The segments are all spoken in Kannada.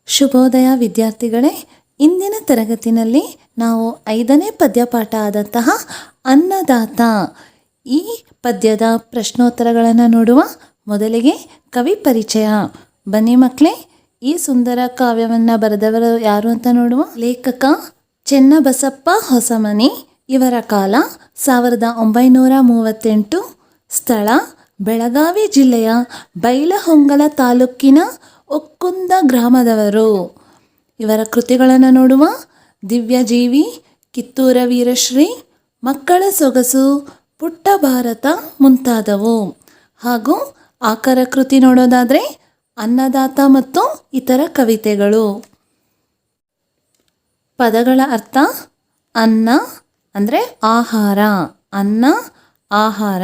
ಶುಭೋದಯ ವಿದ್ಯಾರ್ಥಿಗಳೇ, ಇಂದಿನ ತರಗತಿನಲ್ಲಿ ನಾವು 5ನೇ ಪದ್ಯಪಾಠ ಆದಂತಹ ಅನ್ನದಾತ ಈ ಪದ್ಯದ ಪ್ರಶ್ನೋತ್ತರಗಳನ್ನು ನೋಡುವ. ಮೊದಲಿಗೆ ಕವಿ ಪರಿಚಯ. ಬನ್ನಿ ಮಕ್ಕಳೇ, ಈ ಸುಂದರ ಕಾವ್ಯವನ್ನು ಬರೆದವರು ಯಾರು ಅಂತ ನೋಡುವ. ಲೇಖಕ ಚೆನ್ನಬಸಪ್ಪ ಹೊಸಮನಿ. ಇವರ ಕಾಲ 1938. ಸ್ಥಳ ಬೆಳಗಾವಿ ಜಿಲ್ಲೆಯ ಬೈಲಹೊಂಗಲ ತಾಲೂಕಿನ ಒಕ್ಕುಂದ ಗ್ರಾಮದವರು. ಇವರ ಕೃತಿಗಳನ್ನು ನೋಡುವ. ದಿವ್ಯಜೀವಿ, ಕಿತ್ತೂರ ವೀರಶ್ರೀ, ಮಕ್ಕಳ ಸೊಗಸು, ಪುಟ್ಟ ಭಾರತ ಮುಂತಾದವು. ಹಾಗೂ ಆಕರ ಕೃತಿ ನೋಡೋದಾದರೆ ಅನ್ನದಾತ ಮತ್ತು ಇತರ ಕವಿತೆಗಳು. ಪದಗಳ ಅರ್ಥ: ಅನ್ನ ಅಂದರೆ ಆಹಾರ, ಅನ್ನ ಆಹಾರ.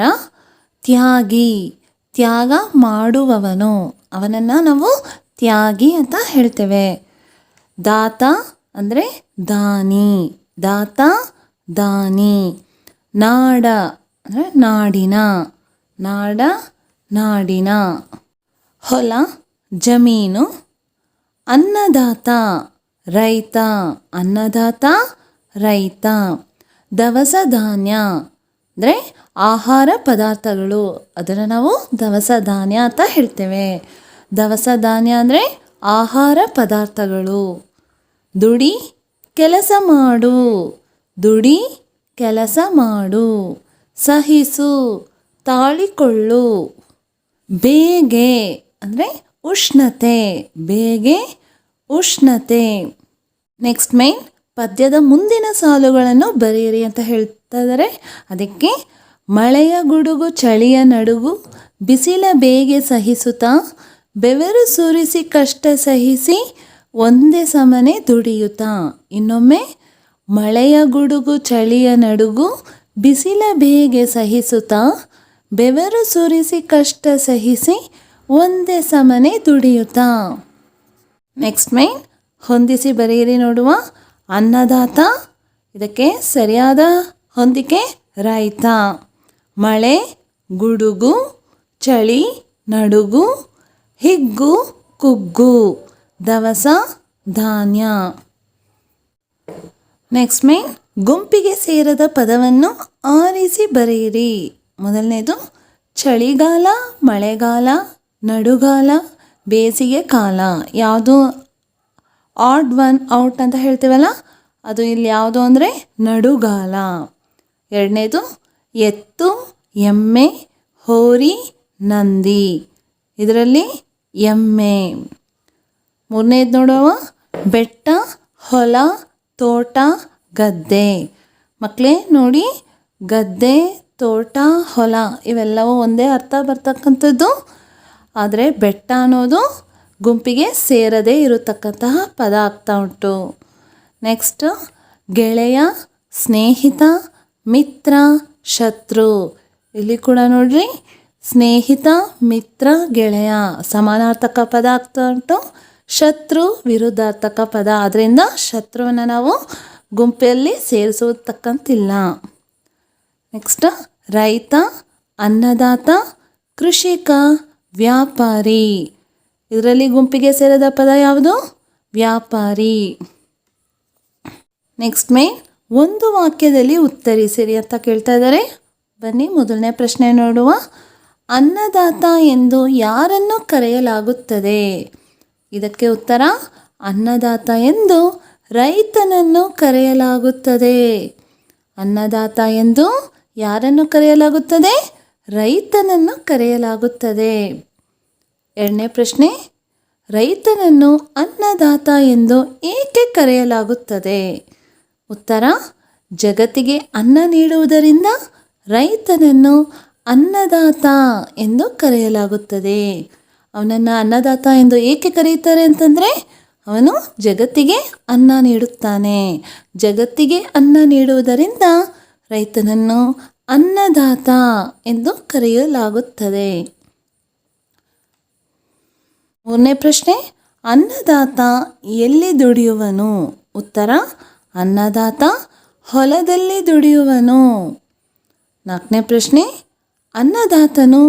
ತ್ಯಾಗಿ, ತ್ಯಾಗ ಮಾಡುವವನು, ಅವನನ್ನು ನಾವು ತ್ಯಾಗಿ ಅಂತ ಹೇಳ್ತೇವೆ. ದಾತ ಅಂದರೆ ದಾನಿ, ದಾತ ದಾನಿ. ನಾಡ ಅಂದರೆ ನಾಡಿನ, ನಾಡ ನಾಡಿನ. ಹೊಲ ಜಮೀನು. ಅನ್ನದಾತ ರೈತ, ಅನ್ನದಾತ ರೈತ. ದವಸ ಧಾನ್ಯ ಅಂದರೆ ಆಹಾರ ಪದಾರ್ಥಗಳು, ಅದನ್ನು ನಾವು ದವಸ ಧಾನ್ಯ ಅಂತ ಹೇಳ್ತೇವೆ. ದವಸ ಧಾನ್ಯ ಅಂದರೆ ಆಹಾರ ಪದಾರ್ಥಗಳು. ದುಡಿ ಕೆಲಸ ಮಾಡು, ದುಡಿ ಕೆಲಸ ಮಾಡು. ಸಹಿಸು ತಾಳಿಕೊಳ್ಳು. ಬೇಗೆ ಅಂದರೆ ಉಷ್ಣತೆ, ಬೇಗೆ ಉಷ್ಣತೆ. ನೆಕ್ಸ್ಟ್ ಮೈನ್ ಪದ್ಯದ ಮುಂದಿನ ಸಾಲುಗಳನ್ನು ಬರೆಯಿರಿ ಅಂತ ಹೇಳ್ತಾ ಇದ್ದಾರೆ. ಅದಕ್ಕೆ ಮಳೆಯ ಗುಡುಗು ಚಳಿಯ ನಡುಗು ಬಿಸಿಲ ಬೇಗೆ ಸಹಿಸುತ್ತಾ ಬೆವರು ಸುರಿಸಿ ಕಷ್ಟ ಸಹಿಸಿ ಒಂದೇ ಸಮನೆ ದುಡಿಯುತ್ತಾ. ಇನ್ನೊಮ್ಮೆ ಮಳೆಯ ಗುಡುಗು ಚಳಿಯ ನಡುಗು ಬಿಸಿಲ ಬೇಗೆ ಸಹಿಸುತ್ತಾ ಬೆವರು ಸುರಿಸಿ ಕಷ್ಟ ಸಹಿಸಿ ಒಂದೇ ಸಮನೆ ದುಡಿಯುತ್ತಾ. ನೆಕ್ಸ್ಟ್ ಮೈನ್ ಹೊಂದಿಸಿ ಬರೆಯಿರಿ ನೋಡುವ. ಅನ್ನದಾತ, ಇದಕ್ಕೆ ಸರಿಯಾದ ಹೊಂದಿಕೆ ರೈತ. ಮಳೆ ಗುಡುಗು, ಚಳಿ ನಡುಗು, ಹಿಗ್ಗು ಕುಗ್ಗು. ದವಸ ಧಾನ್ಯ. ನೆಕ್ಸ್ಟ್ ಮೈನ್ ಗುಂಪಿಗೆ ಸೇರದ ಪದವನ್ನು ಆರಿಸಿ ಬರೆಯಿರಿ. ಮೊದಲನೇದು ಚಳಿಗಾಲ, ಮಳೆಗಾಲ, ನಡುಗಾಲ, ಬೇಸಿಗೆ ಕಾಲ. ಯಾವುದು ಆಡ್ ಒನ್ ಔಟ್ ಅಂತ ಹೇಳ್ತೀವಲ್ಲ, ಅದು ಇಲ್ಲಿ ಯಾವುದು ಅಂದರೆ ನಡುಗಾಲ. ಎರಡನೇದು ಎತ್ತು, ಎಮ್ಮೆ, ಹೋರಿ, ನಂದಿ. ಇದರಲ್ಲಿ ಎಮ್ಮೆ. ಮೂರನೇದು ನೋಡುವ. ಬೆಟ್ಟ, ಹೊಲ, ತೋಟ, ಗದ್ದೆ. ಮಕ್ಕಳೇ ನೋಡಿ, ಗದ್ದೆ, ತೋಟ, ಹೊಲ ಇವೆಲ್ಲವೂ ಒಂದೇ ಅರ್ಥ ಬರ್ತಕ್ಕಂಥದ್ದು. ಆದರೆ ಬೆಟ್ಟ ಅನ್ನೋದು ಗುಂಪಿಗೆ ಸೇರದೇ ಇರತಕ್ಕಂತಹ ಪದ ಆಗ್ತಾ ಉಂಟು. ನೆಕ್ಸ್ಟ್ ಗೆಳೆಯ, ಸ್ನೇಹಿತ, ಮಿತ್ರ, ಶತ್ರು. ಇಲ್ಲಿ ಕೂಡ ನೋಡ್ರಿ, ಸ್ನೇಹಿತ, ಮಿತ್ರ, ಗೆಳೆಯ ಸಮಾನಾರ್ಥಕ ಪದ ಆಗ್ತಾ ಉಂಟು. ಶತ್ರು ವಿರುದ್ಧಾರ್ಥಕ ಪದ, ಆದ್ದರಿಂದ ಶತ್ರುವನ್ನು ನಾವು ಗುಂಪಲ್ಲಿ ಸೇರಿಸತಕ್ಕಂತಿಲ್ಲ. ನೆಕ್ಸ್ಟ್ ರೈತ, ಅನ್ನದಾತ, ಕೃಷಿಕ, ವ್ಯಾಪಾರಿ. ಇದರಲ್ಲಿ ಗುಂಪಿಗೆ ಸೇರಿದ ಪದ ಯಾವುದು? ವ್ಯಾಪಾರಿ. ನೆಕ್ಸ್ಟ್ ಮೈನ್ ಒಂದು ವಾಕ್ಯದಲ್ಲಿ ಉತ್ತರಿಸಿರಿ ಅಂತ ಕೇಳ್ತಾ ಇದ್ದಾರೆ. ಬನ್ನಿ ಮೊದಲನೇ ಪ್ರಶ್ನೆ ನೋಡುವ. ಅನ್ನದಾತ ಎಂದು ಯಾರನ್ನು ಕರೆಯಲಾಗುತ್ತದೆ? ಇದಕ್ಕೆ ಉತ್ತರ: ಅನ್ನದಾತ ಎಂದು ರೈತನನ್ನು ಕರೆಯಲಾಗುತ್ತದೆ. ಅನ್ನದಾತ ಎಂದು ಯಾರನ್ನು ಕರೆಯಲಾಗುತ್ತದೆ? ರೈತನನ್ನು ಕರೆಯಲಾಗುತ್ತದೆ. ಎರಡನೇ ಪ್ರಶ್ನೆ, ರೈತನನ್ನು ಅನ್ನದಾತ ಎಂದು ಏಕೆ ಕರೆಯಲಾಗುತ್ತದೆ? ಉತ್ತರ: ಜಗತ್ತಿಗೆ ಅನ್ನ ನೀಡುವುದರಿಂದ ರೈತನನ್ನು ಅನ್ನದಾತ ಎಂದು ಕರೆಯಲಾಗುತ್ತದೆ. ಅವನನ್ನು ಅನ್ನದಾತ ಎಂದು ಏಕೆ ಕರೆಯುತ್ತಾರೆ ಅಂತಂದರೆ, ಅವನು ಜಗತ್ತಿಗೆ ಅನ್ನ ನೀಡುತ್ತಾನೆ. ಜಗತ್ತಿಗೆ ಅನ್ನ ನೀಡುವುದರಿಂದ ರೈತನನ್ನು ಅನ್ನದಾತ ಎಂದು ಕರೆಯಲಾಗುತ್ತದೆ. ಮೂರನೇ ಪ್ರಶ್ನೆ, ಅನ್ನದಾತ ಎಲ್ಲಿ ದುಡಿಯುವನು? ಉತ್ತರ: ಅನ್ನದಾತ ಹೊಲದಲ್ಲಿ ದುಡಿಯುವನು. ನಾಲ್ಕನೇ ಪ್ರಶ್ನೆ, ಅನ್ನದಾತನು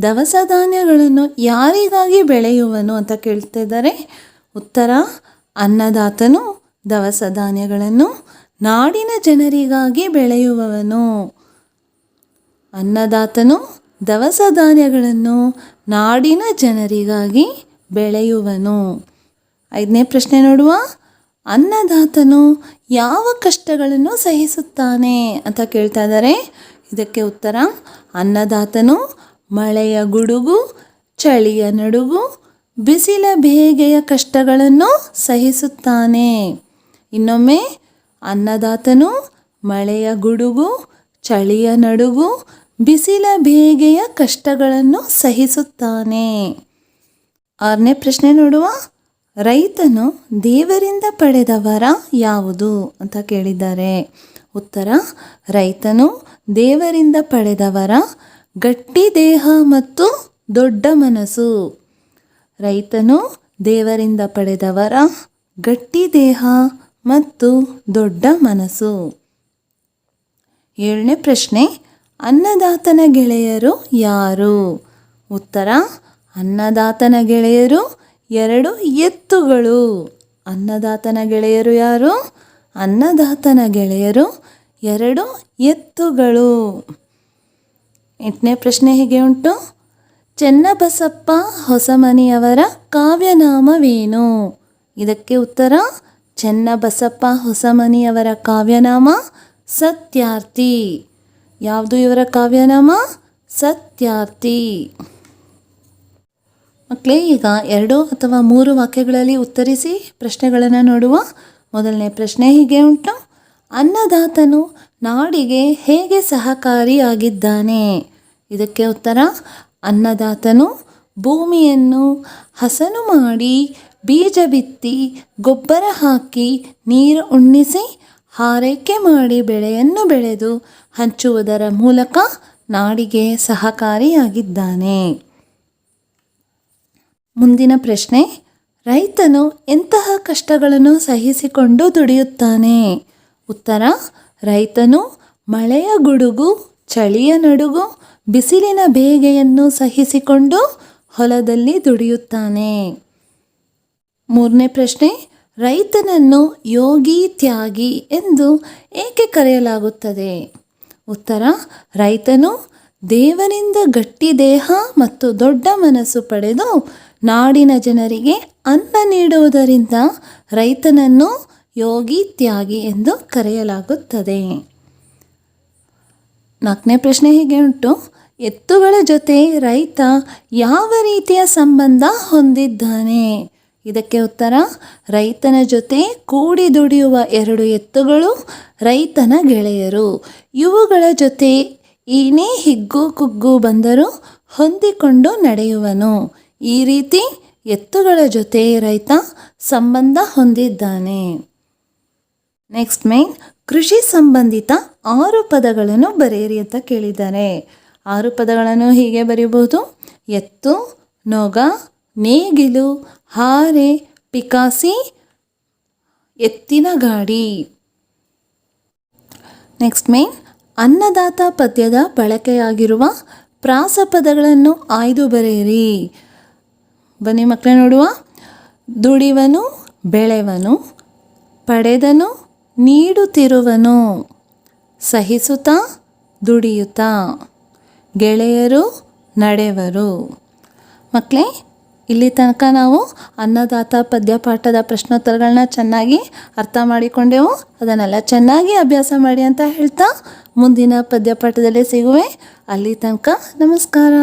ದವಸ ಧಾನ್ಯಗಳನ್ನು ಯಾರಿಗಾಗಿ ಬೆಳೆಯುವನು ಅಂತ ಕೇಳ್ತಾ ಇದ್ದಾರೆ. ಉತ್ತರ ಅನ್ನದಾತನು ದವಸ ಧಾನ್ಯಗಳನ್ನು ನಾಡಿನ ಜನರಿಗಾಗಿ ಬೆಳೆಯುವವನು. ಅನ್ನದಾತನು ದವಸ ಧಾನ್ಯಗಳನ್ನು ನಾಡಿನ ಜನರಿಗಾಗಿ ಬೆಳೆಯುವನು. 5ನೇ ಪ್ರಶ್ನೆ ನೋಡುವ. ಅನ್ನದಾತನು ಯಾವ ಕಷ್ಟಗಳನ್ನು ಸಹಿಸುತ್ತಾನೆ ಅಂತ ಕೇಳ್ತಾ ಇದ್ದಾರೆ. ಇದಕ್ಕೆ ಉತ್ತರ ಅನ್ನದಾತನು ಮಳೆಯ ಗುಡುಗು, ಚಳಿಯ ನಡುಗು, ಬಿಸಿಲ ಬೇಗೆಯ ಕಷ್ಟಗಳನ್ನು ಸಹಿಸುತ್ತಾನೆ. ಇನ್ನೊಮ್ಮೆ, ಅನ್ನದಾತನು ಮಳೆಯ ಗುಡುಗು, ಚಳಿಯ ನಡುಗು, ಬಿಸಿಲ ಬೇಗೆಯ ಕಷ್ಟಗಳನ್ನು ಸಹಿಸುತ್ತಾನೆ. 6ನೇ ಪ್ರಶ್ನೆ ನೋಡುವ. ರೈತನು ದೇವರಿಂದ ಪಡೆದ ವರ ಯಾವುದು ಅಂತ ಕೇಳಿದ್ದಾರೆ. ಉತ್ತರ ರೈತನು ದೇವರಿಂದ ಪಡೆದ ವರ ಗಟ್ಟಿ ದೇಹ ಮತ್ತು ದೊಡ್ಡ ಮನಸ್ಸು. ರೈತನು ದೇವರಿಂದ ಪಡೆದ ವರ ಗಟ್ಟಿ ದೇಹ ಮತ್ತು ದೊಡ್ಡ ಮನಸ್ಸು. 7ನೇ ಪ್ರಶ್ನೆ. ಅನ್ನದಾತನ ಗೆಳೆಯರು ಯಾರು? ಉತ್ತರ ಅನ್ನದಾತನ ಗೆಳೆಯರು 2 ಎತ್ತುಗಳು. ಅನ್ನದಾತನ ಗೆಳೆಯರು ಯಾರು? ಅನ್ನದಾತನ ಗೆಳೆಯರು 2 ಎತ್ತುಗಳು. 8ನೇ ಪ್ರಶ್ನೆ ಹೀಗೆ ಉಂಟು. ಚೆನ್ನಬಸಪ್ಪ ಹೊಸಮನಿಯವರ ಕಾವ್ಯನಾಮವೇನು? ಇದಕ್ಕೆ ಉತ್ತರ ಚೆನ್ನಬಸಪ್ಪ ಹೊಸಮನಿಯವರ ಕಾವ್ಯನಾಮ ಸತ್ಯಾರ್ಥಿ. ಯಾವುದು ಇವರ ಕಾವ್ಯನಾಮ? ಸತ್ಯಾರ್ಥಿ. ಮಕ್ಕಳೇ, ಈಗ 2 ಅಥವಾ 3 ವಾಕ್ಯಗಳಲ್ಲಿ ಉತ್ತರಿಸಿ ಪ್ರಶ್ನೆಗಳನ್ನು ನೋಡುವ. ಮೊದಲನೇ ಪ್ರಶ್ನೆ ಹೀಗೆ ಉಂಟು. ಅನ್ನದಾತನು ನಾಡಿಗೆ ಹೇಗೆ ಸಹಕಾರಿಯಾಗಿದ್ದಾನೆ? ಇದಕ್ಕೆ ಉತ್ತರ ಅನ್ನದಾತನು ಭೂಮಿಯನ್ನು ಹಸನು ಮಾಡಿ, ಬೀಜ ಬಿತ್ತಿ, ಗೊಬ್ಬರ ಹಾಕಿ, ನೀರು ಉಣಿಸಿ, ಹಾರೈಕೆ ಮಾಡಿ ಬೆಳೆಯನ್ನು ಬೆಳೆದು ಹಂಚುವುದರ ಮೂಲಕ ನಾಡಿಗೆ ಸಹಕಾರಿಯಾಗಿದ್ದಾನೆ. ಮುಂದಿನ ಪ್ರಶ್ನೆ. ರೈತನು ಎಂತಹ ಕಷ್ಟಗಳನ್ನು ಸಹಿಸಿಕೊಂಡು ದುಡಿಯುತ್ತಾನೆ? ಉತ್ತರ ರೈತನು ಮಳೆಯ ಗುಡುಗು, ಚಳಿಯ ನಡುಗು, ಬಿಸಿಲಿನ ಬೇಗೆಯನ್ನು ಸಹಿಸಿಕೊಂಡು ಹೊಲದಲ್ಲಿ ದುಡಿಯುತ್ತಾನೆ. 3ನೇ ಪ್ರಶ್ನೆ. ರೈತನನ್ನು ಯೋಗಿ, ತ್ಯಾಗಿ ಎಂದು ಏಕೆ ಕರೆಯಲಾಗುತ್ತದೆ? ಉತ್ತರ ರೈತನು ದೇವರಿಂದ ಗಟ್ಟಿ ದೇಹ ಮತ್ತು ದೊಡ್ಡ ಮನಸ್ಸು ಪಡೆದು ನಾಡಿನ ಜನರಿಗೆ ಅನ್ನ ನೀಡುವುದರಿಂದ ರೈತನನ್ನು ಯೋಗಿ, ತ್ಯಾಗಿ ಎಂದು ಕರೆಯಲಾಗುತ್ತದೆ. 4ನೇ ಪ್ರಶ್ನೆ ಹೀಗೆ ಉಂಟು. ಎತ್ತುಗಳ ಜೊತೆ ರೈತ ಯಾವ ರೀತಿಯ ಸಂಬಂಧ ಹೊಂದಿದ್ದಾನೆ? ಇದಕ್ಕೆ ಉತ್ತರ ರೈತನ ಜೊತೆ ಕೂಡಿ ದುಡಿಯುವ 2 ಎತ್ತುಗಳು ರೈತನ ಗೆಳೆಯರು. ಇವುಗಳ ಜೊತೆ ಏನೇ ಹಿಗ್ಗು ಕುಗ್ಗು ಬಂದರೂ ಹೊಂದಿಕೊಂಡು ನಡೆಯುವನು. ಈ ರೀತಿ ಎತ್ತುಗಳ ಜೊತೆ ರೈತ ಸಂಬಂಧ ಹೊಂದಿದ್ದಾನೆ. Next main. ಕೃಷಿ ಸಂಬಂಧಿತ 6 ಪದಗಳನ್ನು ಬರೆಯಿರಿ ಅಂತ ಕೇಳಿದ್ದಾರೆ. 6 ಪದಗಳನ್ನು ಹೀಗೆ ಬರೆಯಬಹುದು. ಎತ್ತು, ನೊಗ, ನೇಗಿಲು, ಹಾರೆ, ಪಿಕಾಸಿ, ಎತ್ತಿನ ಗಾಡಿ. Next main. ಅನ್ನದಾತ ಪದ್ಯದ ಬಳಕೆಯಾಗಿರುವ ಪ್ರಾಸಪದಗಳನ್ನು ಆಯ್ದು ಬರೆಯಿರಿ. ಬನ್ನಿ ಮಕ್ಕಳೇ ನೋಡುವ. ದುಡಿವನು, ಬೆಳೆವನು, ಪಡೆದನು, ನೀಡುತ್ತಿರುವನು, ಸಹಿಸುತ್ತಾ, ದುಡಿಯುತ್ತಾ, ಗೆಳೆಯರು, ನಡೆವರು. ಮಕ್ಕಳೇ, ಇಲ್ಲಿ ತನಕ ನಾವು ಅನ್ನದಾತ ಪದ್ಯಪಾಠದ ಪ್ರಶ್ನೋತ್ತರಗಳನ್ನ ಚೆನ್ನಾಗಿ ಅರ್ಥ ಮಾಡಿಕೊಂಡೆವು. ಅದನ್ನೆಲ್ಲ ಚೆನ್ನಾಗಿ ಅಭ್ಯಾಸ ಮಾಡಿ ಅಂತ ಹೇಳ್ತಾ ಮುಂದಿನ ಪದ್ಯಪಾಠದಲ್ಲಿ ಸಿಗುವೆ. ಅಲ್ಲಿ ತನಕ ನಮಸ್ಕಾರ.